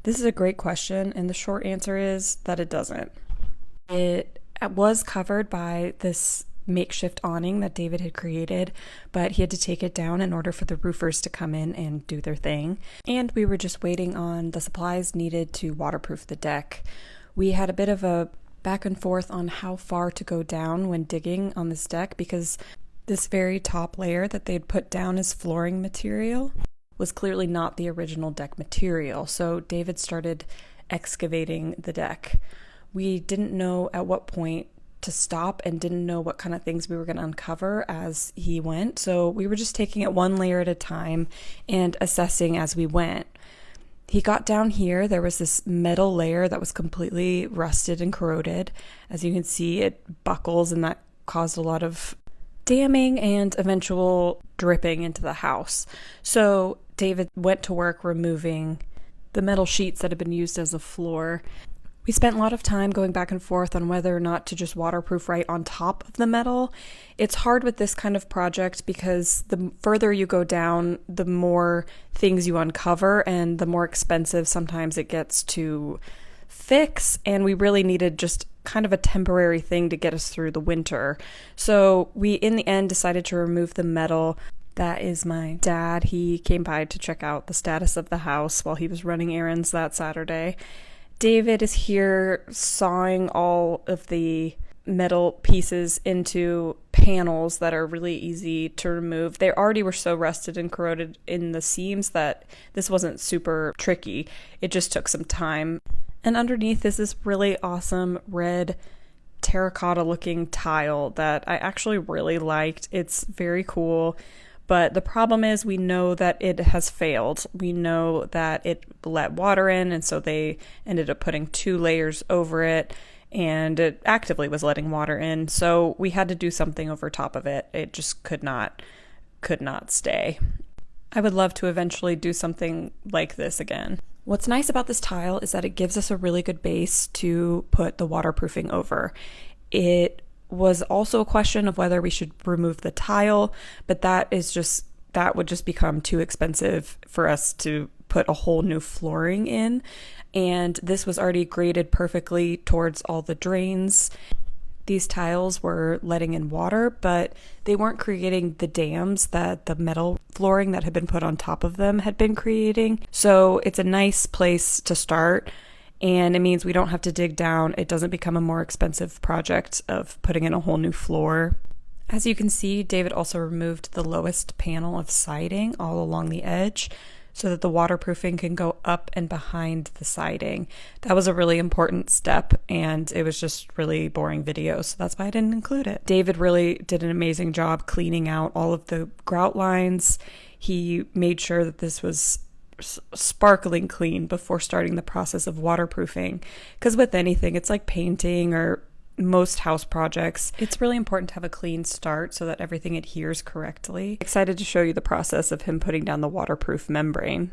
This is a great question, and the short answer is that it doesn't. It was covered by this makeshift awning that David had created, but he had to take it down in order for the roofers to come in and do their thing. And we were just waiting on the supplies needed to waterproof the deck. We had a bit of a back and forth on how far to go down when digging on this deck because this very top layer that they'd put down as flooring material was clearly not the original deck material. So David started excavating the deck. We didn't know at what point to stop and didn't know what kind of things we were going to uncover as he went. So we were just taking it one layer at a time and assessing as we went. He got down here, there was this metal layer that was completely rusted and corroded. As you can see, it buckles and that caused a lot of damming and eventual dripping into the house. So David went to work removing the metal sheets that had been used as a floor. We spent a lot of time going back and forth on whether or not to just waterproof right on top of the metal. It's hard with this kind of project because the further you go down, the more things you uncover and the more expensive sometimes it gets to fix, and we really needed just kind of a temporary thing to get us through the winter. So we, in the end, decided to remove the metal. That is my dad. He came by to check out the status of the house while he was running errands that Saturday. David is here sawing all of the metal pieces into panels that are really easy to remove. They already were so rusted and corroded in the seams that this wasn't super tricky. It just took some time. And underneath is this really awesome red terracotta looking tile that I actually really liked. It's very cool. But the problem is we know that it has failed. We know that it let water in, and so they ended up putting 2 layers over it, and it actively was letting water in. So we had to do something over top of it. It just could not stay. I would love to eventually do something like this again. What's nice about this tile is that it gives us a really good base to put the waterproofing over. It was also a question of whether we should remove the tile, but that would just become too expensive for us to put a whole new flooring in. And this was already graded perfectly towards all the drains. These tiles were letting in water, but they weren't creating the dams that the metal flooring that had been put on top of them had been creating. So it's a nice place to start. And it means we don't have to dig down. It doesn't become a more expensive project of putting in a whole new floor. As you can see, David also removed the lowest panel of siding all along the edge so that the waterproofing can go up and behind the siding. That was a really important step, and it was just really boring video, so that's why I didn't include it. David really did an amazing job cleaning out all of the grout lines. He made sure that this was sparkling clean before starting the process of waterproofing, because with anything, it's like painting or most house projects, it's really important to have a clean start so that everything adheres correctly. Excited to show you the process of him putting down the waterproof membrane.